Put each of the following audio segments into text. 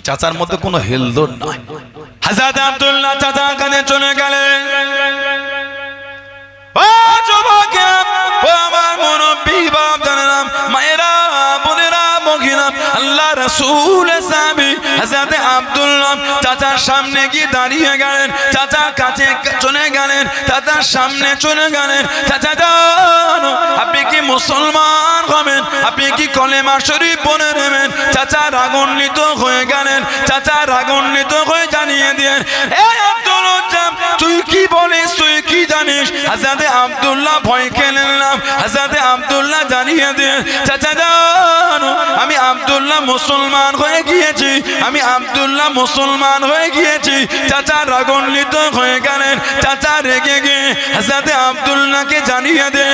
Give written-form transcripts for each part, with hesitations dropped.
চাচার মধ্যে কোনো হেলদোল নাই। হযরত আব্দুল্লাহ চাচা কানে চলে গেলেন। ও যুবকেরা, ও আমার মুরব্বি বাপ জানেন, মায়েরা, বোনেরা, মহিলা, আল্লাহ রাসূলের সাহাবী হযরত আব্দুল্লাহ চাচার সামনে গিয়ে দাঁড়িয়ে গেলেন। চাচার কাছে চলে গেলেন, চাচার সামনে চলে গেলেন। চাচা যান, আপনি কি মুসলমান হবেন? আপনি কি কলেমা শরীফ পড়ে নেবেন? চাচা রাগান্বিত হয়ে গেলেন। চাচা রাগান্বিত হয়ে জানিয়ে দিলেন, এই আব্দুল্লাহ, তুই কি বলিস, তুই কি জানিস? হযরত আব্দুল্লাহ ভয় খেলেন না। হযরত আব্দুল্লাহ জানিয়ে দিলেন, চাচা যান, আমি আব্দুল্লাহ মুসলমান হয়ে গিয়েছি, আমি আব্দুল্লাহ মুসলমান হয়ে গিয়েছি। চাচা রাগান্বিত হয়ে গেলেন। চাচা রেগে গিয়ে হযরত আব্দুল্লাহকে জানিয়ে দেন,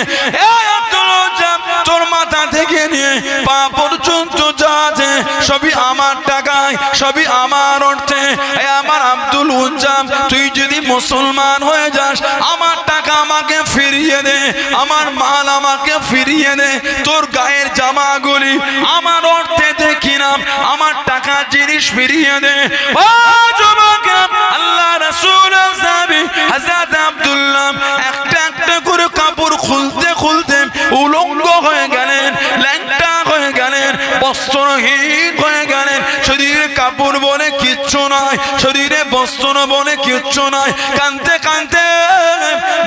এই আব্দুল্লাহ, তোর মাথা থেকে নিয়ে পা পর্যন্ত যা আছে সবই আমার টাকায়, সবই আমার অর্থে। আমার আব্দুল উজ্জাম, তুই যদি মুসলমান হয়ে যাস, আমার টাকা আমাকে ফিরিয়ে দে, আমার মাল আমাকে ফিরিয়ে দে, তোর গায়ের জামাগুলি আমার অর্থে দেখিলাম, আমার টাকা জিনিস ফিরিয়ে দে। ও যুবক, আল্লাহ রাসূলের সাহাবী হযরত আব্দুল্লাহ একটা একটা করে কাপড় খুলতে খুলতে উলঙ্গ হয়ে গেলেন, ল্যাংটা হয়ে গেলেন, বস্ত্রহীন হয়ে গেলেন। শরীরে কাপড় বলে কিচ্ছু নয়, শরীরে বস্ত্র বলে কিচ্ছু নয়। কাঁদতে কাঁদতে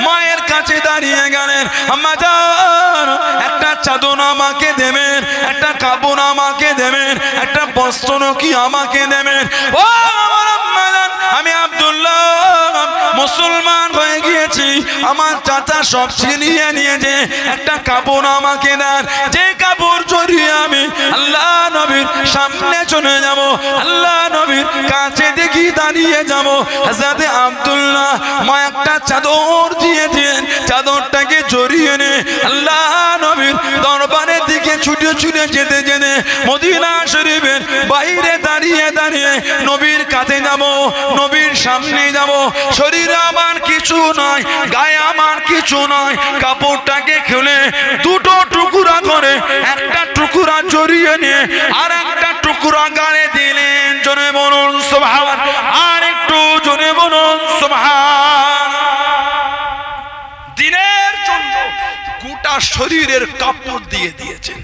মায়ের কাছে দাঁড়িয়ে গেলেন, আম্মা জান, একটা চাদর আমাকে দেবেন, একটা কাপড় আমাকে দেবেন, একটা বস্ত্র কি আমাকে দেবেন? ও আমার আম্মা জান, আমি আব্দুল্লাহ মুসলমান হয়ে গিয়েছি, আমার চাচা সব ছিনিয়ে নিয়েছে, একটা কাপড় আমাকে দেন, যে কাপড় জড়িয়ে আমি আল্লাহ নবীর সামনে চলে যাব, আল্লাহ নবীর কাছে দেখি দাঁড়িয়ে যাব। হযরত আব্দুল্লাহ মা একটা চাদর দিয়েছেন, চাদরটাকে জড়িয়ে নে আল্লাহ নবীর দরবারের দিকে ছুটে ছুটে যেতে যেতে মদিনা শরীফের বাইরে দাঁড়িয়ে দাঁড়িয়ে নবীর কাছে যাব, নবীর সামনে যাব। শরীরে আমার কিছু নয়, গায়ে আমার কিছু নয়, কাপড়টাকে খুলে দুটো টুকরা করে একটা টুকরা জড়িয়ে নিয়ে আর একটা টুকরা গায়ে দিলেন। জোরে বলুন সুবহান, আর একটু জোরে বলুন সুবহান। দিনের জন্য গোটা শরীরের কাপড় দিয়ে দিয়েছেন।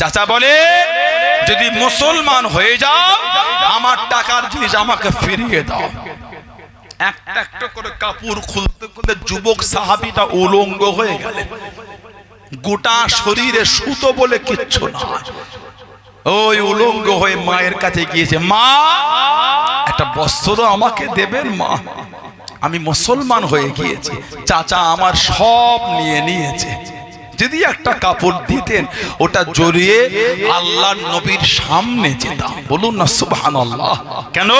চাচা বলে, যদি মুসলমান হয়ে যাও, আমার টাকার জিনিস আমাকে ফিরিয়ে দাও। একটা একটা করে কাপড় খুলতে খুলতে যুবক সাহাবীটা উলঙ্গ হয়ে গেলেন। গোটা শরীরে সুতো বলে কিচ্ছু না, ওই উলঙ্গ হয়ে মায়ের কাছে গিয়েছে, মা একটা বস্ত্র আমাকে দেবেন মা, আমি মুসলমান হয়ে গিয়েছি, চাচা আমার সব নিয়ে নিয়েছে, যদি একটা কাপড় দিতেন ওটা জড়িয়ে আল্লাহর নবীর সামনে যেতাম। বলুন না সুবহানাল্লাহ। কেন?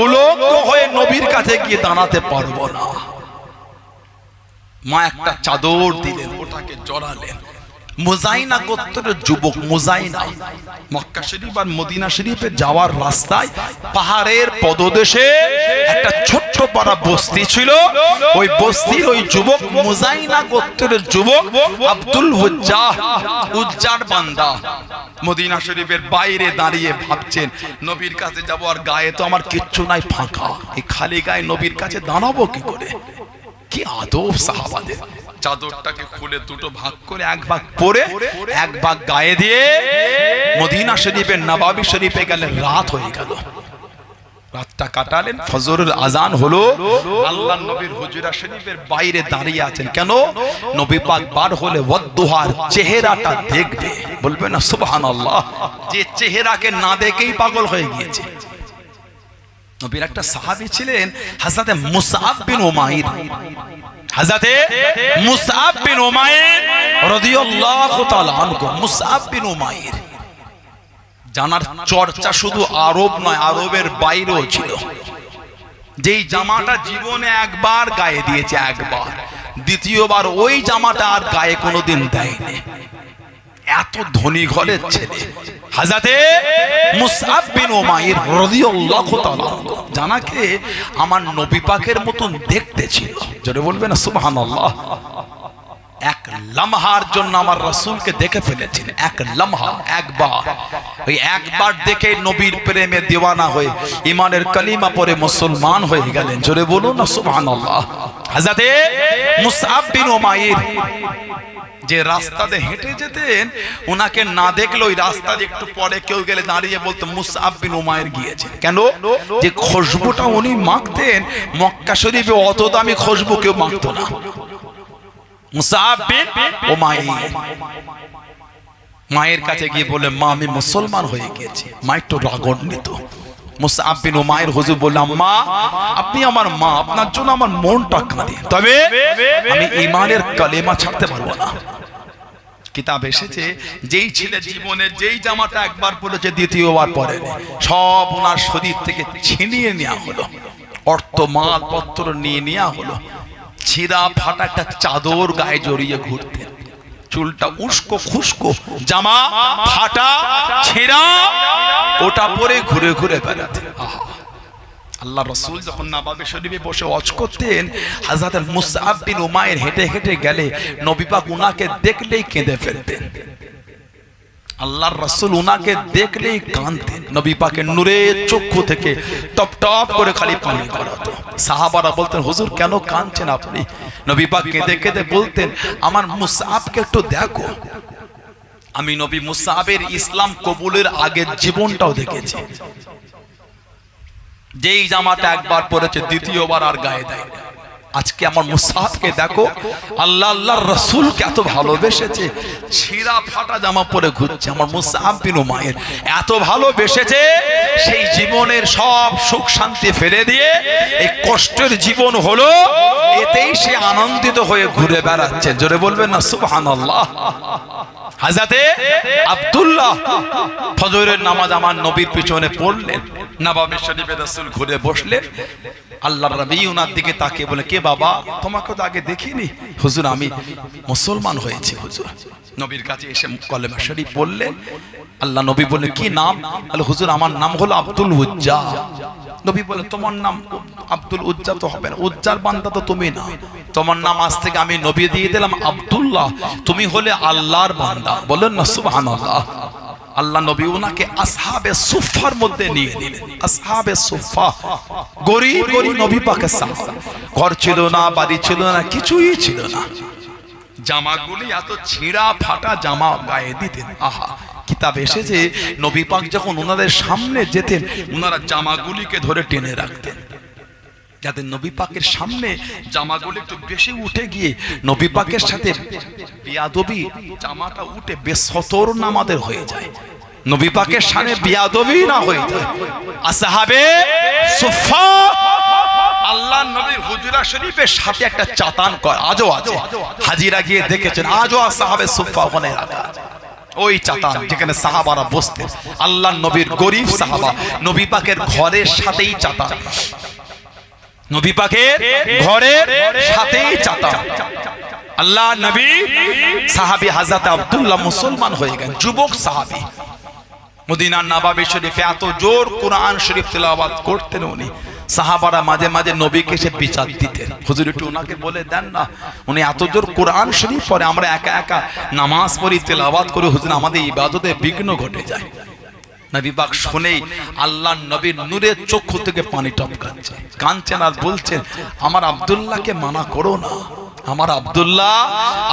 উলঙ্গ হয়ে নবীর কাছে গিয়ে দাঁড়াতে পারবো না। মা একটা চাদর দিলেন, ওটাকে জড়ালেন। মুজাইনা গোত্রের যুবক, মুজাইনা মক্কা শরীফ আর মদিনা শরীফে যাওয়ার রাস্তায় পাহাড়ের পদদেশে একটা ছোট্ট পাড়া বস্তি ছিল। ওই বস্তির ওই যুবক, মুজাইনা গোত্রের যুবক আব্দুল উজ্জার বান্দা, মদিনা শরীফের বাইরে দাঁড়িয়ে ভাবছেন, নবীর কাছে যাব আর গায়ে তো আমার কিচ্ছু নাই, ফাঁকা, এই খালি গায়ে নবীর কাছে দাঁড়াবো কি করে? কি আদব সাহাবাদের। চাদরটাকে খুলে দুটো ভাগ করে এক ভাগ পরে এক ভাগ গায়ে দিয়ে মদিনা শরীফের নবাবী শরীফে গেলেন। রাত হয়ে গেল, রাতটা কাটালেন, ফজরের আজান হলো। আল্লাহর নবীর হুজরা শরীফের বাইরে দাঁড়িয়ে আছেন। কেন? নবী পাক বার হলে ওয়াদ্দুহার চেহারাটা দেখবে। বলবেন না সুবহানাল্লাহ। যে চেহারাকে না দেখেই পাগল হয়ে গিয়েছে। নবীর একটা সাহাবী ছিলেন হযরত মুসআব বিন উমাইর। হযরতে মুসআব বিন উমাইর রাদিয়াল্লাহু তাআলা আনহু। মুসআব বিন উমাইর জানার চর্চা শুধু আরব নয়, আরবের বাইরেও ছিল। যেই জামাটা জীবনে একবার গায়ে দিয়েছে, একবার, দ্বিতীয়বার ওই জামাটা আর গায়ে কোনোদিন দেয়নি। এত ধনী ঘরের ছেলে হযরতে মুসআব বিন উমাইর রাদিয়াল্লাহু তাআলা জানাকে আমার নবী পাকের মতন দেখতে ছিল। জোরে বলবেন না সুবহানাল্লাহ। 1 লম্হার জন্য আমার রাসূলকে দেখে ফেলেছেন, এক লম্হা, একবার। ওই একবার দেখে নবীর প্রেমে দিওয়ানা হয়ে ঈমানের কালিমা পড়ে মুসলমান হয়ে গেলেন। জোরে বলুন না সুবহানাল্লাহ। হযরতে মুসআব বিন উমাইর যে রাস্তাতে হেঁটে যেতেন, ওনাকে না দেখলে ওই রাস্তা দিয়ে একটু পরে কেউ গেলে দাঁড়িয়ে বলতো মুসআব বিন উমাইর গিয়েছে। কেন? যে খুশবুটা উনি মাখতেন, মক্কা শরীফে অত দামি খুশবু কেউ মাখতো না। মুসআব বিন উমাইর মায়ের কাছে গিয়ে বলে, মা আমি মুসলমান হয়ে গেছি। মা একটু রাগান্বিত। মুসআব বিন উমাইর হুজুর বললাম, মা আপনি আমার মা, আপনার জন্য আমার মনটা কাঁদে, তবে আমি ঈমানের কালেমা ছাড়তে পারবো না। কিতাব এসেছে, যেই ছেলে জীবনে যেই জামাটা একবার পরেছে দ্বিতীয়বার পরে, সব ওনার শরীর থেকে ছিনিয়ে নেওয়া হলো, অর্থ মাল পত্র নিয়ে নেওয়া হলো। ছিঁড়া ফাটা একটা চাদর গায়ে জড়িয়ে ঘুরতেন, চুলটা উস্কো খুস্কো, জামা ফাটা ছেঁড়া, ওটা পরে ঘুরে ঘুরে বেড়াতেন। আল্লাহ রাসূল যখন নবাবে শরীফে বসে ওয়াজ করতেন, হযরত মুসআব বিন উমাইর হেঁটে হেঁটে গেলে নবী পাক উনাকে দেখলেই কেঁদে ফেলতেন। আল্লাহর রাসূল উনাকে দেখলেই কাঁদতেন। নবী পাকের নূরের চক্ষু থেকে টপ টপ করে খালি পানি গড়াতো। সাহাবারা বলতেন, হুজুর কেন কাঁদছেন আপনি? নবী পাক কেঁদে কেঁদে বলতেন, আমার মুসআবকে একটু দেখো। আমি নবী মুসআবের ইসলাম কবুলের আগের জীবনটাও দেখেছি। যেই জামাটা একবার পরেছে দ্বিতীয়বার আর গায়ে দেয়। আজকে আমার মুসআবকে দেখো, আল্লাহ আল্লাহর রাসূলকে এত ভালোবেসেছে, ছিঁড়া ফাটা জামা পরে ঘুরছে। আমার মুসআব বিন উমাইর এত ভালোবেসেছে, সেই জীবনের সব সুখ শান্তি ফেলে দিয়ে এই কষ্টের জীবন হলো, এতেই সে আনন্দিত হয়ে ঘুরে বেড়াচ্ছে। জোরে বলবেন না সুবহানাল্লাহ। হযরতে আব্দুল্লাহ ফজরের নামাজ আমার নবীর পিছনে পড়লেন, নবাবে শরীফে রাসূল ঘুরে বসলেন। আল্লাহর নবী ওনার দিকে তাকিয়ে বলে, কে বাবা, তোমাকে তো আগে দেখিনি। হুজুর আমি মুসলমান হয়েছি হুজুর। নবীর কাছে এসে কলেমা শরীফ পড়লেন। আল্লাহ নবী বলে, কি নাম? বলে, হুজুর আমার নাম হলো আব্দুল উজ্জা। নবী বলে, তোমার নাম আব্দুল উজ্জা তো হবে না, উজ্জার বান্দা তো তুমি না, তোমার নাম আজ থেকে আমি নবী দিয়ে দিলাম আব্দুল্লাহ, তুমি হলে আল্লাহর বান্দা। বলেন না সুবহানাল্লাহ। আল্লাহ নবী ওনাকে আসহাবে সুফার মধ্যে নিয়ে দিলেন। আসহাবে সুফা, গরিব গরিব নবী পাকের সাহাবা, ঘর ছিল না, বাড়ি ছিল না, কিছুই ছিল না। জামাগুলি এত ছিঁড়া ফাটা জামা গায়ে দিতেন। আহা, কিতাব এসেছে নবী পাক যখন ওনাদের সামনে যেতেন, ওনারা জামাগুলিকে ধরে টেনে রাখতেন, যাতে নবী পাকের সামনে জামাগুলি একটু বেশি উঠে গিয়ে নবী পাকের সাথে বিয়াদবি, জামাটা উঠে বেসতর নামাদের হয়ে যায়, নবী পাকের সামনে বিয়াদবি না হয়ে যায়। আসহাবে সুফা আল্লাহ নবীর হুজরা শরীফের সাথে একটা চাতান কয়, আজও আছে, হাজিরা গিয়ে দেখেছেন, আজও আসহাবে সুফা ওখানে রাখা আছে। ওই চাতান যেখানে সাহাবারা বসতেন, আল্লাহ নবীর গরিব সাহাবা, নবী পাকের ঘরের সাথেই চাতান, নবী পাকের ঘরের সাথেই চাতান। আল্লাহ নবী সাহাবী হযরত আব্দুল্লাহ মুসলমান হয়ে গেলেন, যুবক সাহাবী। মদিনার নবাবে শরীফে এত জোর কোরআন শরীফ তেলাওয়াত করতেন উনি, সাহাবারা মাঝে মাঝে নবীকে এসে বিচার দিতেন, হুজুর একটু ওনাকে বলে দেন না, উনি এত জোর কোরআন শরীফ পড়ে, আমরা একা একা নামাজ পড়ি, তেলাওয়াত করি, হুজুর আমাদের ইবাদতে বিঘ্ন ঘটে যায়। নবী পাক শুনেই আল্লাহ নবীর নূরের চক্ষু থেকে পানি টপকাচ্ছে, কাঁদছেন আর বলছেন, আমার আব্দুল্লাহকে মানা করো না, আমার আব্দুল্লাহ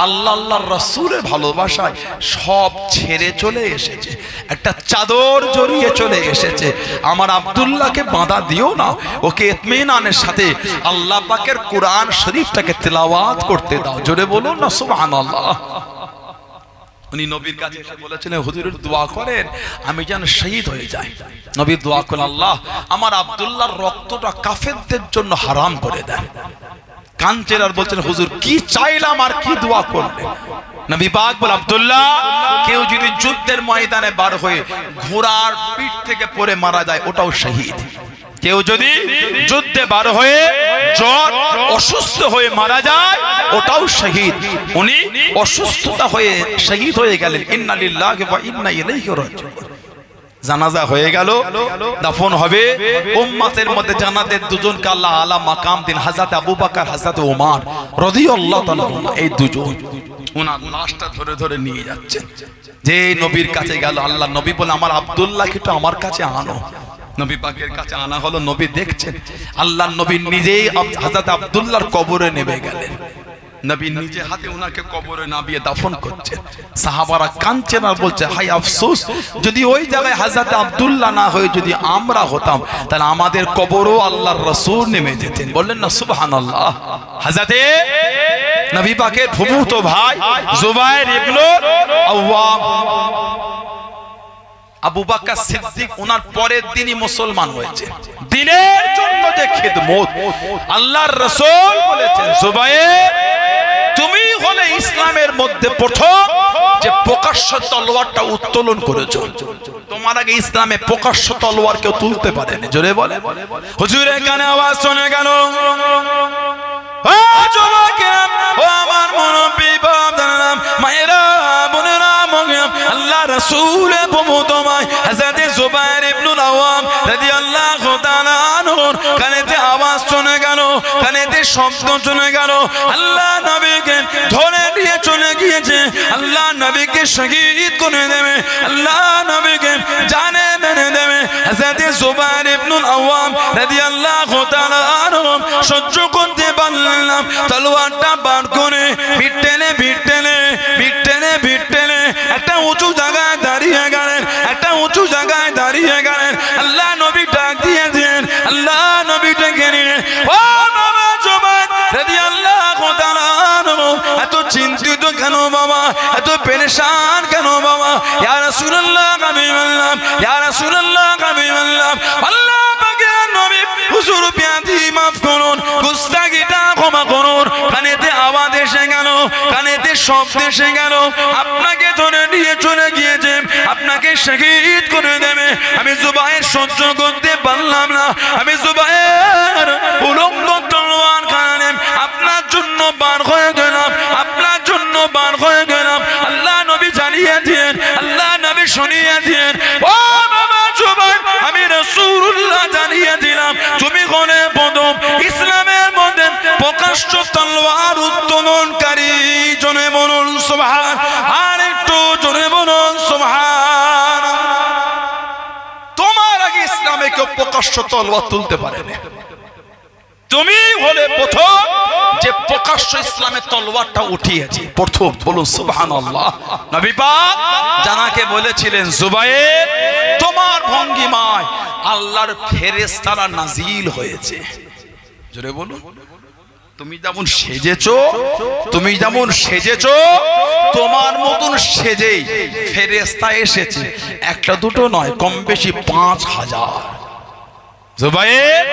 আল্লাহ আল্লাহর রাসূলের ভালোবাসায় সব ছেড়ে চলে এসেছে, একটা চাদর জড়িয়ে চলে এসেছে, আমার আব্দুল্লাহকে বাঁধা দিও না, ওকে ইতমিনানের সাথে আল্লাহ পাকের কোরআন শরীফটাকে তেলাওয়াত করতে দাও। জোরে বলুন না সুবহানাল্লাহ। উনি নবীর কাছে এসে বলেছিলেন, হুজুরের দোয়া করেন আমি যেন শহীদ হয়ে যাই। নবী দোয়া করলেন, আল্লাহ আমার আব্দুল্লাহর রক্তটা কাফেরদের জন্য হারাম করে দেন। কাঁদছেন আর বলছেন, হুজুর কি চাইলাম আর কি দোয়া করলেন? নবী পাক বলেন, আব্দুল্লাহ কেউ যদি যুদ্ধের ময়দানে বার হয়ে ঘোড়ার পিঠ থেকে পড়ে মারা যায়, ওটাও শহীদ। কেউ যদি যুদ্ধে বার হয়ে জ্বর অসুস্থ হয়ে মারা যায়, ওটাও শহীদ। উনি অসুস্থতা হয়ে শহীদ হয়ে গেলেন। ইন্না লিল্লাহি ওয়া ইন্না ইলাইহি রাজিউন। জানাজা হয়ে গেল, দাফন হবে। উম্মতের মধ্যে জান্নাতের দুজনকে আল্লাহ আলা মাকাম দিন, হযরত আবু বকর, হযরত ওমর রাদিয়াল্লাহু তাআলা, এই দুজন ওনার লাশটা ধরে ধরে নিয়ে যাচ্ছে। যে নবীর কাছে গেল, আল্লাহ নবী বলে আমার আব্দুল্লাহকে তো আমার কাছে আনো। নবী পাকের কাছে আনা হলো। নবী দেখছেন আল্লাহ নবী নিজেই হযরত আব্দুল্লাহর কবরে নেমে গেলেন। নবী নিজে হাতে ওনাকে কবরে নামিয়ে দাফন করছেন। সাহাবারা কাঁদছেন আর বলছে হায় আফসোস, যদি ওই জায়গায় হযরত আব্দুল্লাহ না হয়ে যদি আমরা হতাম তাহলে আমাদের কবরও আল্লাহর রাসূল নেমে যেতেন। বললেন না সুবহানাল্লাহ। হযরতে নবী পাকের ফুফুতো ভাই জুবায়ের ইবনে আওয়াম, আবু বকর সিদ্দিক ওনার পরের দিনই মুসলমান হয়েছে। দ্বীনের জন্য যে খিদমত, আল্লাহর রাসূল বলেছেন জুবায়ের তুমি হলে ইসলামের মধ্যে প্রথম যে প্রকাশ্য তলোয়ারটা উত্তোলন করেছো। তোমার আগে ইসলামে প্রকাশ্য তলোয়ার কেউ তুলতে পারেনি। জোরে বলে হুজুরের কানে আওয়াজ শুনে গেল, ও যুবকেরা, ও আমার মুরব্বি বাবারা, মায়েরা, বোনেরা, আল্লাহ রাসূলের প্রমোদমায় হযরত জুবায়ের ইবনে আওয়াম রাদিয়াল্লাহু তাআলা আনহুর কানেতে আওয়াজ শুনে গেল, কানেতে শব্দ শুনে গেল। আল্লাহ নবীকে ধরে নিয়ে চলে গিয়েছে। আল্লাহ নবীকে শহীদ করে দেবে, আল্লাহ নবীকে জানে মেরে দেবে। হযরত জুবায়ের ইবনে আওয়াম রাদিয়াল্লাহু তাআলা আনহু সহ্য করতে পারলেন না। তলোয়ারটা বার করে পিঠ টেনে একটা উঁচু জায়গায় দাঁড়িয়ে গেলেন, একটা উঁচু জায়গায় দাঁড়িয়ে গেলেন। আল্লাহ নবী ডাক দিয়েছেন, আল্লাহ নবী ডেকে নিলেন, ও বাবা জুবায়ের রাদিয়াল্লাহু তাআলা আনহু, এত চিন্তিত কেন বাবা, এত পেরেশান কেন বাবা? ইয়া রাসূলুল্লাহ হাবিবাল্লাহ, ইয়া রাসূলুল্লাহ হাবিবাল্লাহ, আল্লাহ পাকের নবী হুজুর বিয়াদি মাফ করুন, গুস্তাখিটা ক্ষমা করুন। কানেতে আওয়াজ এসে গেল, কানেতে শব্দ এসে গেল, আপনাকে ধরে নিয়ে চলে গিয়েছে, আপনাকে শহীদ করে দেবে। আমি জুবায়ের সহ্য করতে পারলাম না, আমি জুবায়ের উলঙ্গ তলোয়ার খানে আপনার জন্য বার হয়ে গেলাম, আপনার জন্য বার হয়ে গেলাম। আল্লাহ নবী জানিয়ে দিয়েন, আল্লাহ নবী শুনিয়ে দিয়েন, ও বাবা জুবায়ের, আমি রাসূলুল্লাহ জানিয়ে দিলাম তুমি কোনে প্রথম ইসলামের মধ্যে প্রকাশ্য তলোয়ার উত্তোলনকারী। জনে বলুন সুবহান, আর একটু জনে বলুন সুবহান। তোমার আগে ইসলামে কেউ প্রকাশ্য তলোয়ার তুলতে পারেনি, তুমি হলে প্রথম যে প্রকাশ্য ইসলামের তলোয়ারটা উঠিয়েছে প্রথম। বলুন সুবহানাল্লাহ। নবী পাক জানাকে বলেছিলেন জুবায়ের তোমার ভঙ্গিমায় আল্লাহর ফেরেশতারা নাজিল হয়েছে। জোরে বলুন, তুমি যেমন সেজেছো, তুমি যেমন সেজেছো, তোমার মতন সেজেই ফেরেশতা এসেছে, একটা দুটো নয়, কম বেশি 5000। জুবায়ের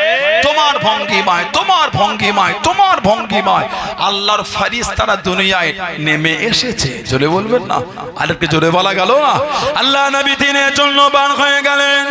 তোমার ভঙ্গিমায়, তোমার ভঙ্গিমায়, তোমার ভঙ্গিমায় আল্লাহর ফেরেশতারা দুনিয়ায় নেমে এসেছে। জোরে বলবেন না? আরেকটু জোরে বলা গেল না? আল্লাহ নবী দিনের জন্য বার হয়ে গেলেন,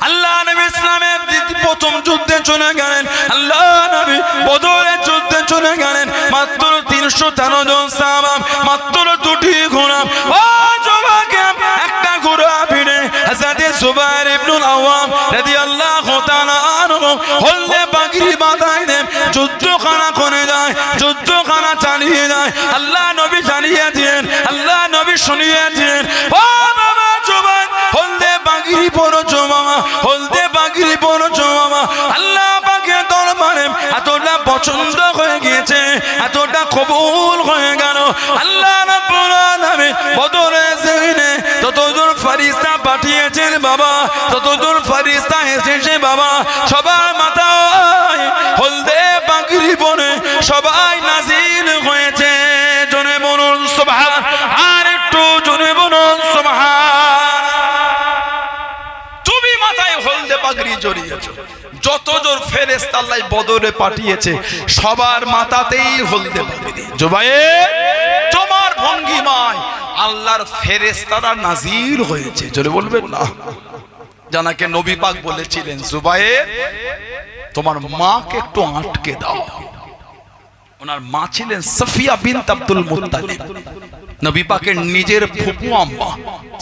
আল্লাহ নবী ইসলামের প্রথম যুদ্ধে চলে গেলেন, আল্লাহ নবী বদরের যুদ্ধে চলে গেলেন। মাত্র 313 জন সাহাবা, মাত্র 2টি ঘোড়া। ও যুবকেরা, একটা ঘোড়া ভিড়ে হযরত জুবায়ের ইবনে আওয়াম রাদিয়াল্লাহু তাআলা আনহু হলদে পাগড়ি বাঁধায় দেন, যুদ্ধখানা করে যায়, যুদ্ধখানা চালিয়ে যায়। আল্লাহ নবী জানিয়ে দিয়েন, আল্লাহ নবী শুনিয়ে দিয়েন, ও বাবা জুবায়ের হলদে পাগড়ি পরেছো মামা, হলদে পাগড়ি পরেছো মামা। আল্লাহ পাকের দরবারে এতটা পছন্দ হয়ে গিয়েছে, এতটা কবুল হয়ে গেল। আল্লাহ রাব্বুল আলামিন বদরের দিনে ততজন ফেরেশতা পাঠিয়েছেন বাবা, ততজন ফেরেশতা এসেছে বাবা। সবার মাথায় হলদে পাগড়ি পরে সবাই নাজিল হয়েছে। জোরে বলুন সুবহান, আর একটু জোরে বলুন সুবহান। তুমি মাথায় হলদে পাগড়ি জড়িয়েছো, যতজন ফেরেশতা আল্লাহ বদরে পাঠিয়েছে সবার মাথাতেই হলদে পাগড়ি। জুবায়ের তোমার ভঙ্গিমায় আল্লাহর ফেরেশতারা নাজিল হয়েছে। জোরে বলবেন না? জানাকে নবী পাক বলেছিলেন জুবায়ের তোমার মাকে একটু আটকে দাও। ওনার মা ছিলেন সাফিয়া বিনত আব্দুল মুত্তালিব, নবী পাকের নিজের ফুফু আম্মা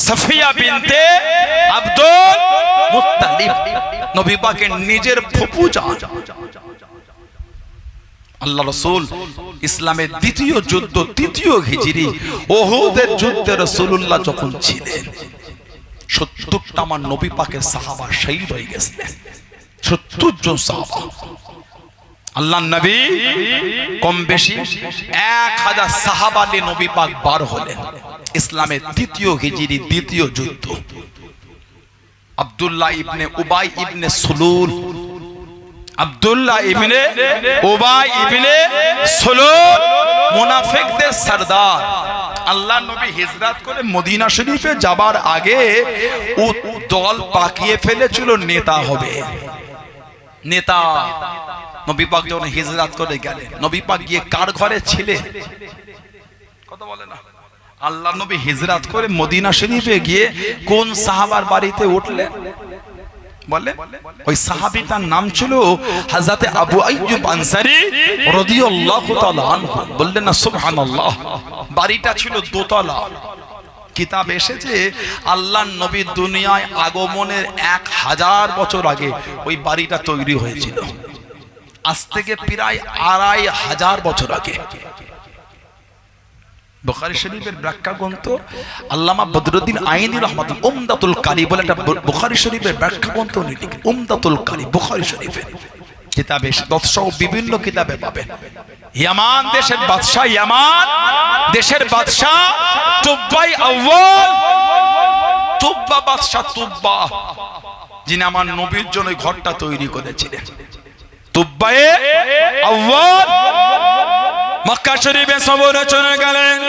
সাফিয়া বিনতে আব্দুল মুত্তালিব, নবী পাকের নিজের ফুফু জান। আল্লাহ রাসূল ইসলামের দ্বিতীয় যুদ্ধ, তৃতীয় হিজরি উহুদের যুদ্ধে রাসূলুল্লাহ যখন ছিলেন, 70টা আমার নবী পাকের সাহাবা শহীদ হয়ে গেছিলেন। 70 জন সাহাবা। আল্লাহর নবী কম বেশি 1000 সাহাবা নিয়ে নবী পাক বার হলেন ইসলামের তৃতীয় হিজরি দ্বিতীয় যুদ্ধ। আব্দুল্লাহ ইবনে উবাই ইবনে সুলুল, আব্দুল্লাহ ইবনে উবাই ইবনে সুলুল মুনাফিকদের সরদার। আল্লাহ নবী হিজরত করে মদিনা শরীফে যাবার আগে ও দল পাকিয়ে ফেলেছিল নেতা হবে, নেতা। নবী পাক যখন হিজরত করে গেলেন, নবী পাক গিয়ে কার ঘরে ছিলেন? কথা বলে না। আল্লাহ নবী হিজরত করে মদিনা শরীফে গিয়ে কোন সাহাবার বাড়িতে উঠলেন? বলে ওই সাহাবীটার নাম ছিল হযরত আবু আইয়ুব আনসারী রাদিয়াল্লাহু তাআলা আনহু। বললেন না সুবহানাল্লাহ। বাড়িটা ছিল দোতলা। কিতাব এসেছে আল্লাহর নবী দুনিয়ায় আগমনের 1000 বছর আগে ওই বাড়িটা তৈরি হয়েছিল। আজ থেকে প্রায় 2500 বছর আগে। বুখারী শরীফের ব্যাখ্যা গ্রন্থ আল্লামা বদরুদ্দিন আইনি রহমাতুল্লাহ উমদাতুল কারি বলে একটা বুখারী শরীফের ব্যাখ্যা গ্রন্থ লিখেছেন। উমদাতুল কারি বুখারী শরীফের কিতাবে দর্শক বিভিন্ন কিতাবে পাবেন। ইয়ামান দেশের বাদশা, ইয়ামান দেশের বাদশা তুব্বাই আউয়াল, তুব্বা বাদশা তুব্বা, যিনি আমার নবীর জন্য ঘরটা তৈরি করেছিলেন। তুব্বায়ে আউয়াল মক্কা শরীফে সফরে চলে গেলেন।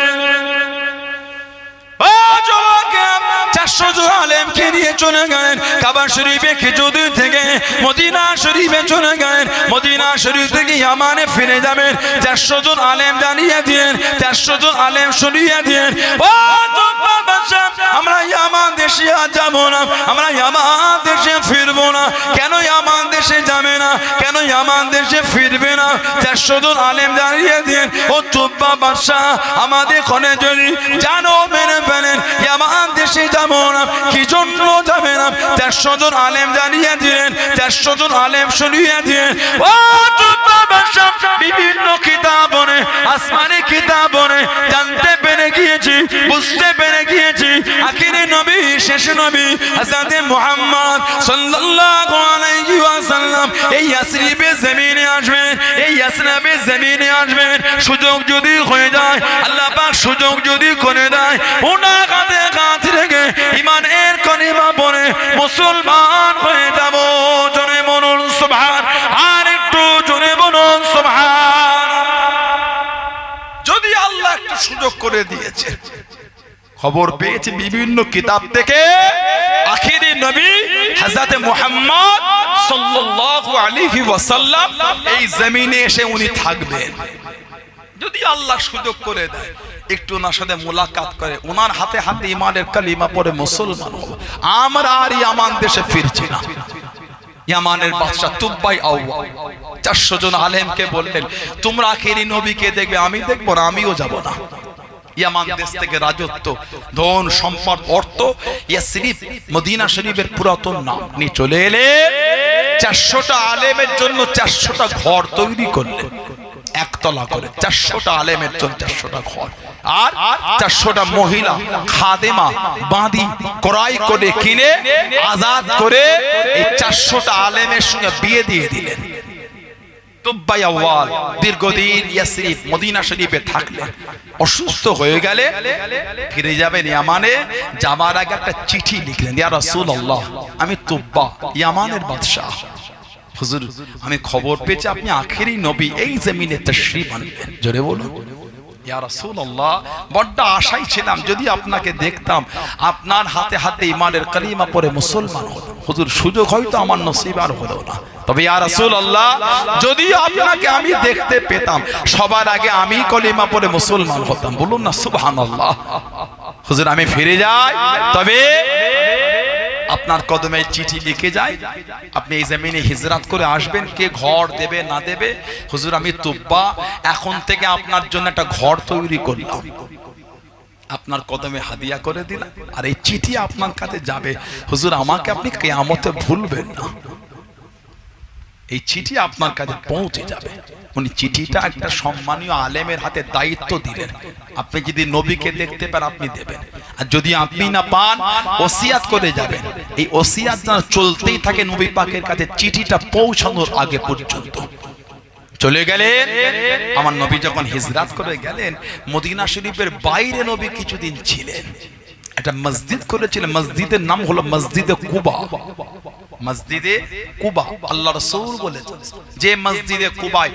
400 জন আলেমকে নিয়ে চলে গেলেন কাবা শরীফে, খেজুদিন থেকে মদিনা শরীফে চলে গেলেন। মদিনা শরীফ থেকে ইয়ামানে ফিরে যাবেন। 400 জন আলেম জানিয়ে দিলেন, 400 জন আলেম শুনিয়ে দিলেন, ও তুব্বা বাদশা, আমরা ইয়ামান দেশে আর যাব না, আমরা ইয়ামান দেশে ফিরবো না। কেন ইয়ামান দেশে যাবে না? কেন ইয়ামান দেশে ফিরবে না? 400 জন আলেম জানিয়ে দিলেন, ও তুব্বা বাদশা, আমাদের কোনে যদি জানো মেনে ফেলেন, ইয়ামান দেশে যাব না। কি জন্য যাবে না? 400 জন আলেম জানিয়ে দিলেন, 400 জন আলেম শুনিয়ে দিলেন, ও তুব্বা বাদশা, বিভিন্ন কিতাবনে, আসমানি কিতাবনে জানতে পেরে গিয়েছি, বুঝতে পেরে গিয়েছি, আখিরে নবী, শেষ নবী হযরত মুহাম্মদ সাল্লাল্লাহু আলাইহি ওয়াসাল্লাম এই ইয়াসরিবে জমিনে আসবেন, এই ইয়াসরিবে জমিনে আসবেন। সুযোগ যদি হয়ে যায়, আল্লাহ পাক সুযোগ যদি করে দেয়, ওনার কাছে কাঁধ রেখে ঈমানের কলিমা পড়ে মুসলমান হয়ে যাব। জোরে বলুন সুবহান, আর একটু জোরে বলুন সুবহান। যদি আল্লাহ একটু সুযোগ করে দিয়েছে, খবর পেয়েছি বিভিন্ন কিতাব থেকে, আখিরি নবী হযরত মুহাম্মদ সাল্লাল্লাহু আলাইহি ওয়াসাল্লাম এই জমিনে এসে উনি থাকবেন। যদি আল্লাহ সুযোগ করে দেয়, একটু ওনার সাথে মোলাকাত করে, ওনার হাতে হাতে ঈমানের কালিমা পড়ে মুসলমান হব। আমরা আর ইয়ামান দেশে ফিরছি না। ইয়ামানের বাদশা তুব্বাই আউয়াল 400 জন আলেমকে বললেন, তোমরা আখিরি নবীকে দেখবে, আমি দেখব না, আমিও যাব না। ইয়ামান দেশ থেকে রাজত্ব, ধন সম্পদ, অর্থ, ইয়াসরিব মদিনা শরীফের পুরাতন নাম নিয়ে চলে এলে 400টা আলেমের জন্য 400টা ঘর তৈরি করলেন, একতলা করে। 400টা আলেমের জন্য 400টা ঘর, আর 400টা মহিলা খাদেমা বাঁধি ক্রয় করে কিনে আজাদ করে এই 400টা আলেমের সঙ্গে বিয়ে দিয়ে দিলেন। তুব্বাই আউয়াল দীর্ঘদিন ইয়াসরিব মদিনা শরীফে থাকলেন। অসুস্থ হয়ে গেলে ফিরে যাবেন ইয়ামানে, যাবার আগে একটা চিঠি লিখলেন, ইয়া রাসূলুল্লাহ, আমি তুব্বা ইয়ামানের বাদশা, হুজুর আমি খবর পেয়েছি আপনি আখেরি নবী, এই জমিনে তাশরীফ আনবেন। জোরে বলুন ইয়া রাসূলুল্লাহ, বড় আশায় ছিলাম যদি আপনাকে দেখতাম, আপনার হাতে হাতে ঈমানের কালিমা পড়ে মুসলমান হতাম। হুজুর সুযোগ হয়তো আমার নসিব আর হলো না, তবে ইয়া রাসূলুল্লাহ যদি আপনাকে আমি দেখতে পেতাম, সবার আগে আমি কালিমা পড়ে মুসলমান হতাম। বলুন না সুবহানাল্লাহ। হুজুর আমি ফিরে যাই, তবে আপনার কদমে চিঠি লিখে যায়, আপনি এই জমিনে হিজরত করে আসবেন, কে ঘর দেবে না দেবে। হুজুর আমি তুব্বা, এখন থেকে আপনার জন্য একটা ঘর তৈরি করলাম, আপনার কদমে হাদিয়া করে দিলাম, আর এই চিঠি আপনার কাছে যাবে। হুজুর আমাকে আপনি কিয়ামতে ভুলবেন না। এই চিঠি আপনার কাছে পৌঁছে যাবে। উনি চিঠিটা একটা সম্মানীয় আলেমের হাতে দায়িত্ব দিলেন, আপনি যদি নবীকে দেখতে পান আপনি দেবেন, আর যদি আপনি না পান ওসিয়াত করে যাবেন। এই ওসিয়াত যেন চলতেই থাকে নবী পাকের কাছে চিঠিটা পৌঁছানোর আগে পর্যন্ত। চলে গেলেন আমার নবী যখন হিজরাত করে গেলেন, মদিনা শরীফের বাইরে নবী কিছুদিন ছিলেন, একটা মসজিদ করেছিলেন, মসজিদের নাম হলো মসজিদে কুবা। মসজিদে কুবা আল্লাহ রাসূল বলেছেন যে মসজিদে কুবায়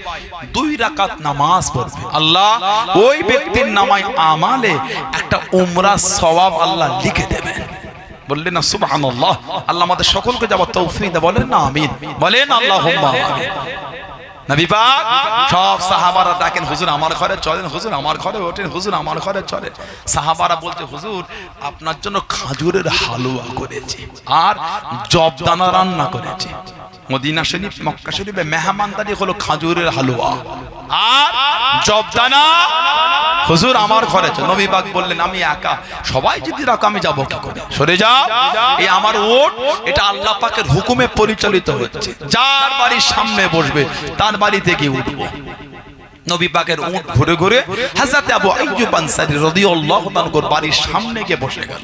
2 রাকাত নামাজ পড়বে আল্লাহ ওই ব্যক্তির নামায় আমালে একটা উমরা সওয়াব আল্লাহ লিখে দেবেন। বললেন না সুবহানাল্লাহ। আল্লাহ আমাদের সকলকে যাওয়ার তৌফিক দেন, বলেন না আমিন, বলেন আল্লাহুম্মা আমিন। নবী পাক সব সাহাবারা ডাকেন, হুজুর আমার ঘরে চলেন, হুজুর আমার ঘরে ওঠেন, হুজুর আমার ঘরে চলেন। সাহাবারা বলতে হুজুর আপনার জন্য খাজুরের হালুয়া করেছি আর জবদানা রান্না করেছি। মদিনা শরীফ মক্কা শরীফে মেহমানদারি হলো খাজুরের হালুয়া আর জবদানা। হুজুর আমার ঘরে চল। নবী পাক বললেন আমি একা, সবাই যদি রাখো আমি যাবো কি করে, সরে যাও, এই আমার ওট এটা আল্লাহ পাকের হুকুমে পরিচালিত হচ্ছে, যার বাড়ির সামনে বসবে তার বাড়ি থেকে উঠবো। নবী পাকের উট ঘুরে ঘুরে হযরত আবু আইয়ুব আনসারী রাদিয়াল্লাহু তাআলার বাড়ির সামনে গিয়ে বসে গেল।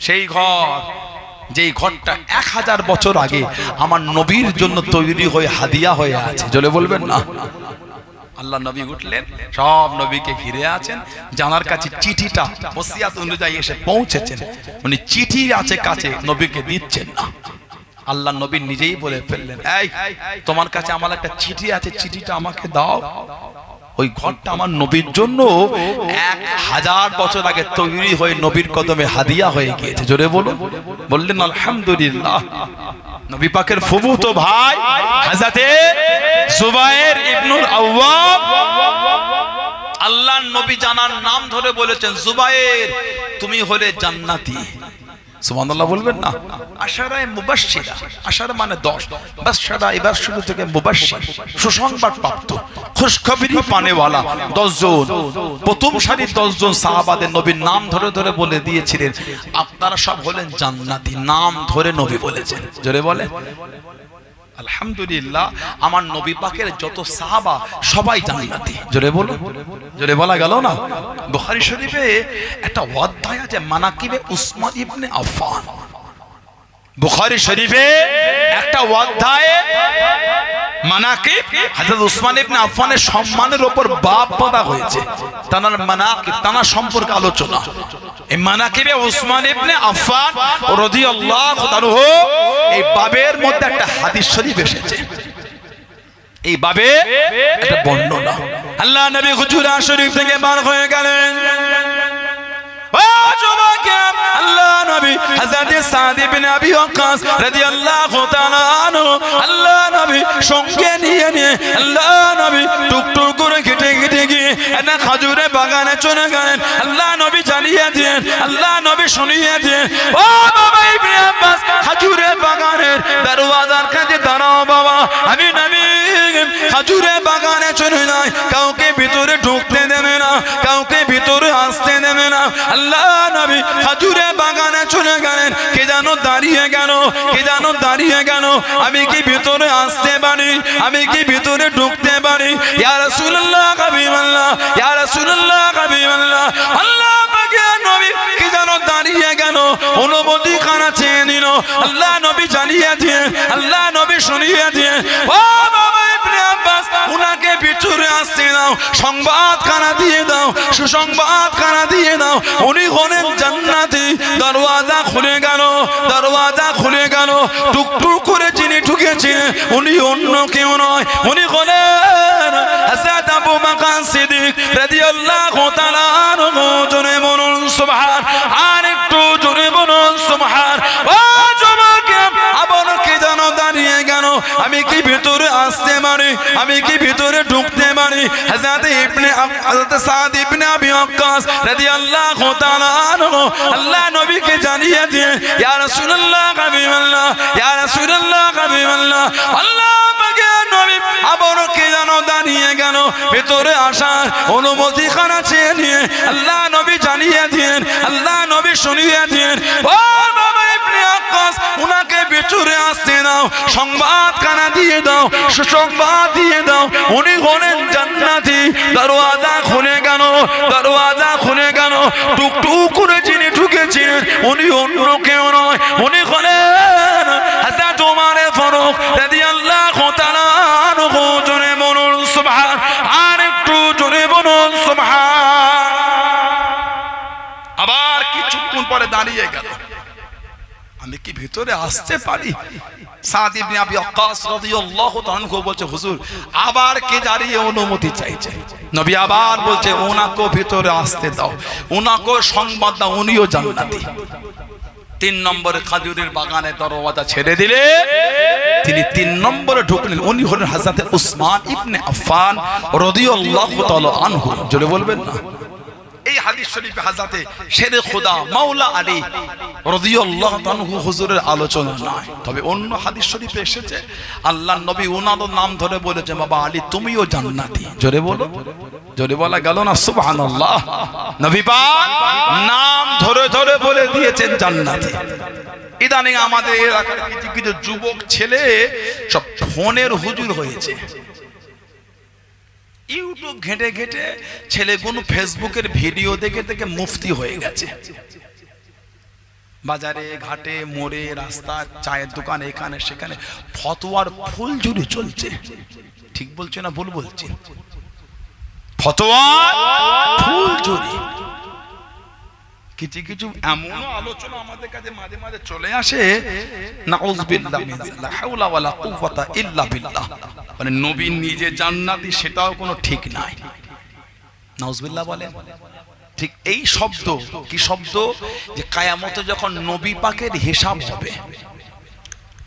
সেই ঘর যেই ঘরটা 1000 বছর আগে আমার নবীর জন্য তৈরি হয়ে হাদিয়া হয়ে আছে, জলে বলবেন না। আল্লাহ নবী উঠলেন, সব নবীকে ঘিরে আছেন, জানার কাছে চিঠিটা ওসিয়াত অনুযায়ী এসে পৌঁছেছেন, উনি চিঠি আছে কাছে নবীকে দিচ্ছেন না। আল্লাহ নবী নিজেই বলে ফেললেন, এই তোমার কাছে আমার একটা চিঠি আছে, চিঠিটা আমাকে দাও। ওই ঘরটা আমার নবীর জন্য 1000 বছর আগে তৈরি হয়ে নবীর কদমে হাদিয়া হয়ে গিয়েছে, জোরে বলুন, বললেন আলহামদুলিল্লাহ। নবী পাকের ফুফুতো ভাই হযরতে জুবায়ের ইবনুল আওয়াম, আল্লাহর নবী জানার নাম ধরে বলেছেন, জুবায়ের তুমি হলে জান্নাতি। সুবহানাল্লাহ বলবেন না। আশারায়ে মুবাশশিরা, আশারা মানে 10, বাশশারা এবার শুরু থেকে মুবাশশির, সুসংবাদ প্রাপ্ত, খুশখবরি পানেওয়ালা 10 জন। প্রথম সারির 10 জন সাহাবাদের নবীর নাম ধরে ধরে বলে দিয়েছিলেন আপনারা সব হলেন জান্নাতি, নাম ধরে নবী বলেছেন, জোরে বলে আলহামদুলিল্লাহ। আমার নবী পাকের যত সাহাবা সবাই জান্নাতি, জোরে বলো, জোরে বলা গেল না। বুখারী শরীফে একটা অধ্যায় আছে মানাকিবে উসমান ইবনে আফফান। বুখারী শরীফে একটা অধ্যায় মানাকিব হযরত উসমান ইবনে আফফানের সম্মানের উপর বাব বাঁধা হয়েছে, তার মানাকিব তার সম্পর্কে আলোচনা। এই মানাকিবে উসমান ইবনে আফফান রাদিয়াল্লাহু তাআলা এই বাবের মধ্যে একটা হাদিস শরীফ এসেছে, এই বাবে একটা বর্ণনা। আল্লাহ নবী হুজুরা শরীফ থেকে বার হয়ে গেলেন, ও যুবকে আল্লাহ নবী হযরত সাদ ইবনে আবি ওয়াক্কাস রাদিয়াল্লাহু তাআলা আনহু আল্লাহ নবী সঙ্গে নিয়ে আল্লাহ নবী টুকটুক করে কেটে কেটে গিয়ে একটা খাজুরের বাগানে চলে গেলেন। আল্লাহ নবী জানিয়ে দিলেন, আল্লাহ নবী শুনিয়ে দিলেন, ও বাবা ইবনে আব্বাস খাজুরের বাগানের দরওয়াজার কাছে দাঁড়াও বাবা, আমি নবী খাজুরের বাগানে চলে যাই, কাউকে ভিতরে ঢুকতে দেবে না, কাউকে ভিতরে আসতে দেবে না। আল্লাহ নবী খাজুরের বাগানে চলে গেলেন, কে যেন দাঁড়িয়ে গেল, কে যেন দাঁড়িয়ে গেল, আমি কি ভিতরে আসতে পারি, আমি কি ভিতরে ঢুকতে পারি? ইয়া রাসূলুল্লাহ হাবিবাল্লাহ, ইয়া রাসূলুল্লাহ হাবিবাল্লাহ। আল্লাহ পাকের নবী কি যেন দাঁড়িয়ে গেল, অনুমতি খানা চেয়ে নিল। আল্লাহ নবী জানিয়ে দিয়ে, আল্লাহ নবী শুনিয়ে দিয়ে, ও বাবা ইবনে আব্বাস উনাকে ভিতরে আসতে দাও, সংবাদ খানা দিয়ে দাও, সুসংবাদ খানা দিয়ে দাও, উনি হলেন জান্নাতি। দরওয়াজা খুলে গেল, দরওয়াজা খুলে গেল, টুকটুক করে যিনি ঢুকেছেন উনি অন্য কেউ নয়, উনি হলেন হযরত আবু বকর সিদ্দিক রাদিয়াল্লাহু তাআলা আনহু। জোরে বলুন সুবহান, আর একটু জোরে বলুন সুবহান। ও যুবক আবার কে যেন দাঁড়িয়ে গেল, আমি কি ভিতরে আসতে পারি, আমি কি ভিতরে ঢুকতে পারি? হযরত সাদ ইবনে আবি ওয়াক্কাস রাদিয়াল্লাহু তাআলা আনহু আল্লাহ নবীকে জানিয়ে দিয়ে, ইয়া রাসূলুল্লাহ হাবিবাল্লাহ, ইয়া রাসূলুল্লাহ হাবিবাল্লাহ। আল্লাহ পাকের নবী আবার কে যেন দাঁড়িয়ে গেল, ভিতরে আসার অনুমতি খানা চেয়ে নিয়ে আল্লাহ নবী জানিয়ে দিয়েন, আল্লাহ নবী শুনিয়ে দিয়েন, ও বাবা ইবনে আব্বাস উনাকে ভিতরে আসতে দাও, দাও, সংবাদ কানা দিয়ে দাও, সুসংবাদ দিয়ে দাও, উনি হলেন জান্নাতি। দরওয়াজা খুলে গেল, দরওয়াজা খুলে গেল। টুকটুক করে যিনি ঢুকেছিলেন উনি অন্য কেউ নয়, উনি হলেন হযরত ওমর ফারুক রাদিয়াল্লাহু তাআলা আনহু। জোরে বলুন সুবহান, আর একটু জোরে বলুন সুবহান। আবার কিছুক্ষণ পরে দাঁড়িয়ে গেল, আমি কি ভিতরে আসতে পারি? সাদ ইবনে আবি ওয়াক্কাস রাদিয়াল্লাহু তাআলা আনহু বলছে, হুজুর আবার কে দাঁড়িয়ে অনুমতি চাইছে? নবী আবার বলছে, ওনাকে ভিতরে আসতে দাও, ওনাকে সংবাদ দাও, উনিও জান্নাতি। 3 নম্বরে খাজুরের বাগানে দরওয়াজা ছেড়ে দিলে তিনি 3 নম্বরে ঢুকলেন। উনি হলেন হযরত উসমান ইবনে আফফান রাদিয়াল্লাহু তাআলা আনহু। জোরে বলবেন না? এই হাদিস শরীফে হযরত শেরে খোদা মাওলা আলী রাদিয়াল্লাহু আনহু হুজুরের আলোচনা নয়, তবে অন্য হাদিস শরীফে এসেছে আল্লাহর নবী ওনার নাম ধরে বলেছে, বাবা আলী তুমিও জান্নাতি। জোরে বলো, জোরে বলা গেল না? সুবহানাল্লাহ। নবী পাক নাম ধরে ধরে বলে দিয়েছেন জান্নাতি। ইদানিং আমাদের এলাকার কিছু কিছু যুবক ছেলে সব ফোনের হুজুর হয়েছে। ইউটিউব ঘেটে ঘেটে ছেলেগুলো ফেসবুকের ভিডিও দেখে দেখে মুফতি হয়ে গেছে। বাজারে ঘাটে মোড়ে রাস্তা চায়ের দোকান এখানে সেখানে ফতোয়ার ফুল ঝুড়ি চলছে। ঠিক বলছে না ভুল বলছি? ফতোয়ার ফুল ঝুড়ি। কিছু কিছু এমন আলোচনা আমাদের কাছে মাঝে মাঝে চলে আসে, নাউযুবিল্লাহ মিন লা হাওলা ওয়ালা কুওয়াতা ইল্লা বিল্লাহ, মানে নবী নিজে জান্নাতি সেটাও কোনো ঠিক নাই। নাউযুবিল্লাহ বলেন। ঠিক এই শব্দ কি শব্দ? যে কিয়ামতে যখন নবী পাকের হিসাব হবে,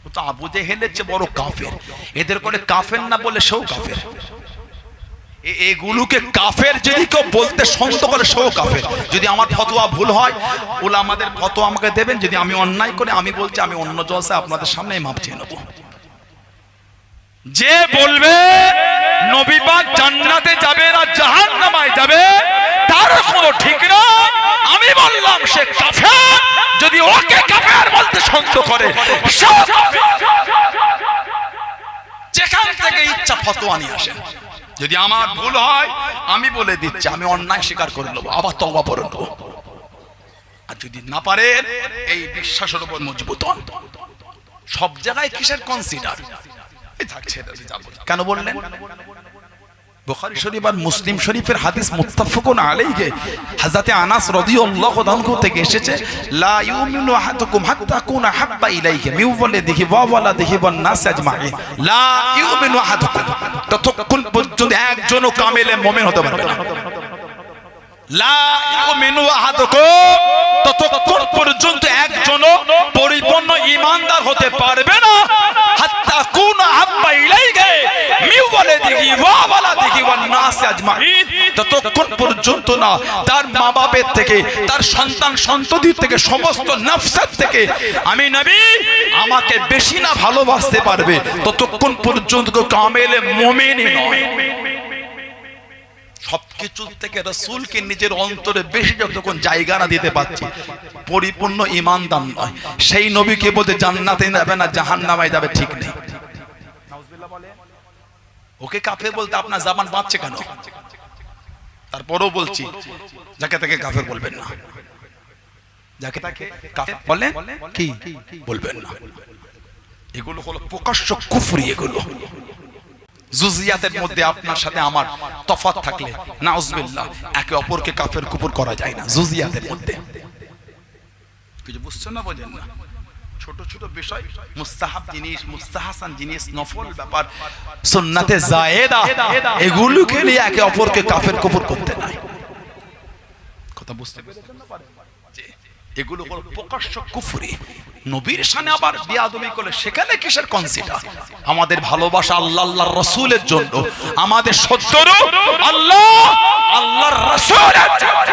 ও তো আবু জেহেলের চেয়ে বড় কাফের, এদের করে কাফের না বলে সেও কাফের। এগুলোকে কাফের যদি কেউ বলতে সন্দেহ করে সেও কাফের। যদি আমার ফতোয়া ভুল হয় ওলা আমাদের ফতোয়া আমাকে দেবেন, যদি আমি অন্যায় করে আমি বলছি আমি অন্য জলসায় আপনাদের সামনে মাপ চেয়ে নেব। যে বলবে নবী পাক জান্নাতে যাবে না জাহান্নামে যাবে তার কোনো ঠিক না, আমি বললাম সে কাফের। যদি ওকে কাফের বলতে সন্দেহ করে সেও কাফের। যেখান থেকে ইচ্ছা ফতোয়া নিয়ে আসেন। যদি আমার ভুল হয় আমি বলে দিচ্ছি, আমি অন্যায় স্বীকার করে নেবো, আবার তওবা করে নেবো। আর যদি না পারেন এই বিশ্বাসের উপর মজবুত হন। সব জায়গায় কিসের কনসিডার? কেন বললেন? বুখারী শরীফ আর মুসলিম শরীফের হাদিস মুত্তাফাকুন আলাইহি, হযরত আনাস রাদিয়াল্লাহু আনহু থেকে এসেছে, লা ইউমিনু আহাদুকুম হাত্তা কুনা হাব্বা ইলাইহি মিন ওয়ালিদিহি ওয়া ওয়ালাদিহি ওয়ান নাস আজমাইন। লা ইউমিনু আহাদুকুম, ততক্ষণ পর্যন্ত একজনও কামেলে মুমিন হতে পারবে না। লা ইউমিনু আহাদুকুম, ততক্ষণ পর্যন্ত একজনও পরিপূর্ণ ঈমানদার হতে পারবে না হাত্তা কুনা হাব্বা ইলাইহি মিন ওয়ালিদিহি ওয়া ওয়ালাদিহি ওয়ান নাস আজমাইন, ততক্ষণ পর্যন্ত না তার মা বাবার থেকে, তার সন্তান সন্ততি থেকে, সমস্ত নফসাত থেকে আমি নবী আমাকে বেশি না ভালোবাসতে পারবে, ততক্ষণ পর্যন্ত কামেলে মুমিনই নয়। সবকিছু থেকে রাসূলকে নিজের অন্তরে বেশি যতক্ষণ জায়গা না দিতে পারছি, পরিপূর্ণ ঈমানদার নয়। সেই নবীকে বলতে জান্নাতে যাবে না জাহান্নামে যাবে ঠিক নেই। নাউযুবিল্লাহ বলে ওকে কাফের বলতে আপনার জবান বাঁচছে কেন? তারপরেও বলছি যাকে তাকে কাফের বলবেন না, যাকে তাকে কাফের বলেন কি বলবেন না। এগুলো হলো প্রকাশ্য কুফরি। এগুলো জুজিয়াতের মধ্যে আপনার সাথে আমার তফাৎ থাকলে নাউযুবিল্লাহ একে অপরকে কাফের কুফর করা যায় না। জুজিয়াতের মধ্যে কিছু বুঝছেন না, বোঝেন না? ছোট ছোট বিষয়, মুস্তাহাব জিনিস, মুস্তাহাসান জিনিস, নফল ব্যাপার, সুন্নাতে জায়েদা, এগুলোকে নিয়ে একে অপরকে কাফের কুফর করতে নাই। কথা বুঝতে পেরেছেন না? এগুলো হলো প্রকাশ্য কুফরি। নবীর শানে আবার বেয়াদবি করলে সেখানে কিসের কনসিডার? আমাদের ভালোবাসা আল্লাহ আল্লাহর রাসূলের জন্য, আমাদের শত্রু আল্লাহ আল্লাহর রাসূলের জন্য,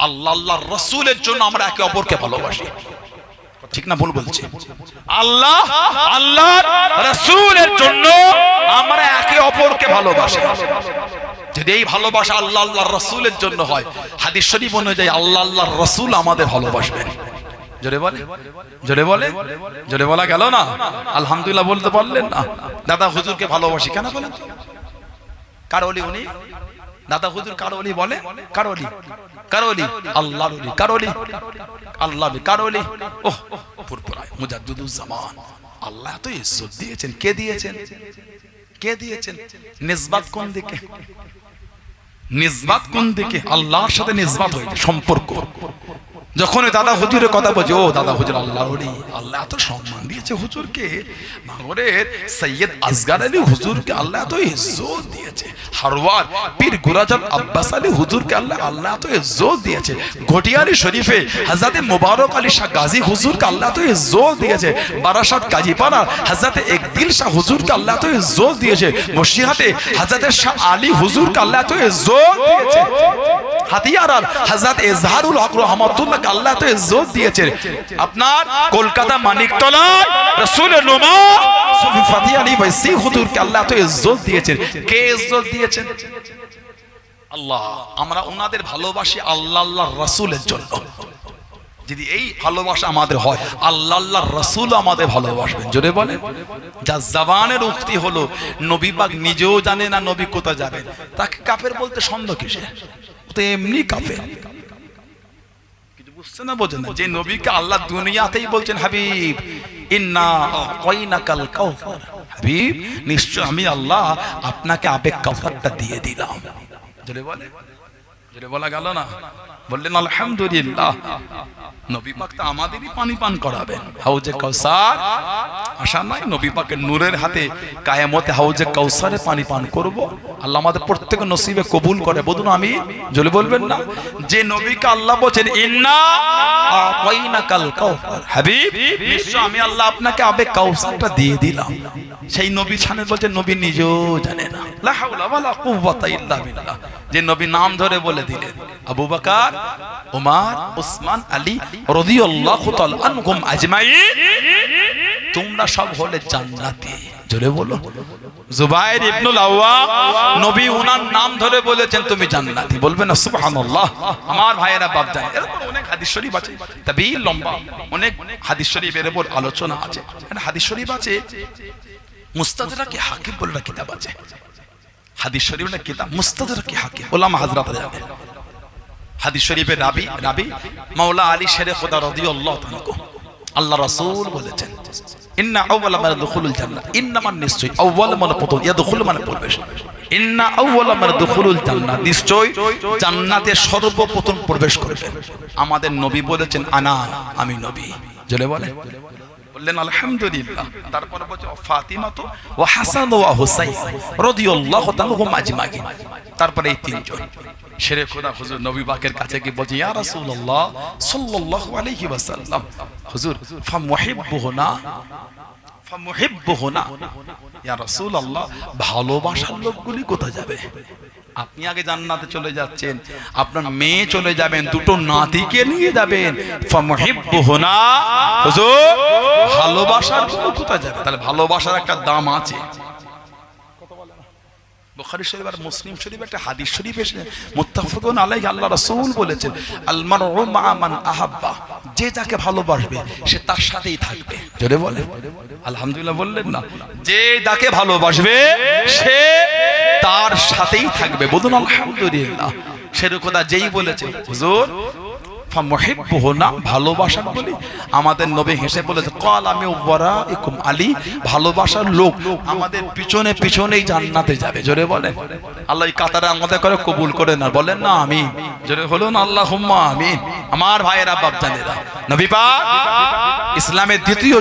আল্লাহ আল্লাহর রাসূলের জন্য আমরা একে অপরকে ভালোবাসি। ঠিক না ভুল বলছি? আল্লাহ আল্লাহর রাসূলের জন্য আমরা একে অপরকে ভালোবাসি। যদি এই ভালোবাসা আল্লাহ আল্লাহর রাসূলের জন্য হয়, হাদিস শরীফ অনুযায়ী আল্লাহ আল্লাহর রাসূল আমাদের ভালোবাসবেন। জোরে বলে, জোরে বলে, জোরে বলা গেল না। আলহামদুলিল্লাহ বলতে পারলেন না? দাদা হুজুরকে ভালোবাসি কেন বলেন? কার ওলি উনি? দাদা হুজুর কার ওলি বলে? কার ওলি? কার ওলি? আল্লাহর ওলি। কার ওলি? আল্লাহর ওলি। কার ওলি? ওহ ফুরফুরায় মুজাদ্দিদুজ জামান। আল্লাহ তো ইজ্জত দিয়েছেন। কে দিয়েছেন? কে দিয়েছেন? নিসবাত কোন দিকে? নিসবাত কোন দিকে? আল্লাহর সাথে নিসবাত হয়েছে, সম্পর্ক। যখন দাদা হুজুরের কথা বলছে, ও দাদা হুজুর আল্লাহর ওলি, আল্লাহ এত সম্মান দিয়েছে হুজুরকে। ভাঙড়ের সৈয়দ আসগার আলী হুজুরকে আল্লাহ এত ইজ্জত দিয়েছে। হারওয়ার পীর গুরাজাব আব্বাস আলী হুজুরকে আল্লাহ এত ইজ্জত দিয়েছে। ঘটিয়ারি শরীফে হযরতে মুবারক আলী শাহ গাজী হুজুরকে আল্লাহ এত ইজ্জত দিয়েছে। বারাসাত কাজীপাড়া হযরতে একদিল শাহ হুজুরকে আল্লাহ এত ইজ্জত দিয়েছে। মসজিদে হযরতে শাহ আলী হুজুরকে আল্লাহ এত ইজ্জত দিয়েছে। হাতিয়ারার হযরত ইজহারুল হক রহমাতুল্লাহ আল্লাহ তো ইজ্জত দিয়েছে। আপনার কলকাতা মানিকতলায় রাসূলের নোমা সুফি ফাতি আলী ভাইসি হুজুরকে আল্লাহ তো ইজ্জত দিয়েছে। কে ইজ্জত দিয়েছেন? আল্লাহ। আমরা ওনাদের ভালোবাসি আল্লাহ আল্লাহর রাসূলের জন্য। যদি এই ভালোবাসা আমাদের হয়, আল্লাহ আল্লাহর রাসূল আমাদের ভালোবাসবেন। জোরে বলে। যা জবানের উক্তি হলো, নবী পাক নিজেও জানে না নবী কোথায় যাবেন, তাকে কাফের বলতে সন্দেহ কিসে? তো এমনি কাফের। বুঝছে না, বোঝেন না? যে নবীকে আল্লাহ দুনিয়াতেই বলছেন হাবিব ইন্না আতাইনাকাল কাউসার, হাবিব নিশ্চয় আমি আল্লাহ আপনাকে আবেগ কাউসারটা দিয়ে দিলাম। জোরে বলে, জোরে বলা গেল না? বললেন আলহামদুলিল্লাহ। নবী পাক তো আমাদেরই পানি পান করাবেন। হাউজে কাউসার আশা নাই? নবী পাকের নূরের হাতে কিয়ামতে হাউজে কাউসারে পানি পান করব। আল্লাহ আমাদের প্রত্যেক নসিবে কবুল করে। বলুন আমি। জোরে বলবেন না? যে নবীকে আল্লাহ বলেন ইন্না আতাইনাকাল কাউসার, হাবিব নিশ্চয় আমি আল্লাহ আপনাকে আবেগ কাউসারটা দিয়ে দিলাম। সেই নবী ছানে বলছেন নবী নিজেও জানে না। লা হাওলা ওয়ালা কুওয়াতা ইল্লা বিল্লাহ। যে নবী নাম ধরে বলে দিলেন আবু বকর, ওমর, ওসমান, আলী রাদিয়াল্লাহু তাআলা আনহুম আজমাইন, তোমরা সব হলে জান্নাতি। জোরে বলো। জুবাইর ইবনুল আওয়াম, নবী ওনার নাম ধরে বলেছেন তুমি জান্নাতি। বলবেন না সুবহানাল্লাহ? আমার ভাইয়েরা বাপ জানে। এরকম অনেক হাদিস শরীফ আছে, তবে লম্বা অনেক হাদিস শরীফের উপর আলোচনা আছে। একটা হাদিস শরীফ আছে, মুস্তাদরাক হাকিম বলে একটা কিতাব আছে। হাদিস শরীফের কিতাব মুস্তাদরাক হাকিম, ওলামা হযরত জানেন। হাদিস শরীফের রাবি মাওলা আলী শেরে খোদা রাদিয়াল্লাহু তাআলা, আল্লাহ রাসূল বলেছেন ইন্না আউওয়ালা মান দুখুলুল জান্নাহ, ইন্না মান নিশ্চয় আউওয়াল মান প্রথম ইয়াদখুল মানে প্রবেশ, ইন্না আউওয়ালা মান দুখুলুল জান্নাহ নিশ্চয় জান্নাতে সর্বপ্রথম প্রবেশ করবেন আমাদের নবী বলেছেন আনা, আমি নবী। জোরে বলে। বললেন আলহামদুলিল্লাহ। তারপর বলছে ফাতিমা তো ওয়া হাসান ওয়া হুসাইন রাদিয়াল্লাহু তাআলা হুম আজমাইন। তারপরে এই তিনজন শেরে খোদা হুজুর নবী পাকের কাছে কি বলছে ইয়া রাসূলুল্লাহ সাল্লাল্লাহু আলাইহি ওয়াসাল্লাম, হুজুর ফামুহিব্বুহুনা ফামুহিব্বুহুনা, ইয়া রাসূলুল্লাহ ভালোবাসার লোকগুলি কোথায় যাবে? আপনি আগে জান্নাতে চলে যাচ্ছেন, আপনার মেয়ে চলে যাবেন, দুটো নাতিকে নিয়ে যাবেন। ফামুহিব্বুহুনা, হুজুর ভালোবাসার গুলো কোথায় যাবে? তাহলে ভালোবাসার একটা দাম আছে। বুখারী শরীফ আর মুসলিম শরীফ একটা হাদিস শরীফ এসে মুত্তাফাকুন আলাইহি, আল্লাহ রাসূল বলেছেন আল মারউ মা মান আহাব্বা, যে যাকে ভালোবাসবে সে তার সাথেই থাকবে। জোরে বলে আলহামদুলিল্লাহ। বললেন না? যে যাকে ভালোবাসবে সে তার সাথেই থাকবে। বলুন আলহামদুলিল্লাহ। সেরকম যেই বলেছে হুজুর ফামুহিব্বুহুনা ভালোবাসার বলি, আমাদের নবী হেসে বলেছে ক্বাল আমি ওয়ারাইকুম আলী, ভালোবাসার লোক আমাদের পিছনে পিছনেই জান্নাতে যাবে। জোরে বলেন আল্লাহ এই কাতারে আমাদের করে কবুল করে না। বলেন না আমিন। জোরে বলুন আল্লাহুম্মা আমিন। আমার ভাইয়েরা বাপ জানেরা, নবী পাক ইসলামের দ্বিতীয়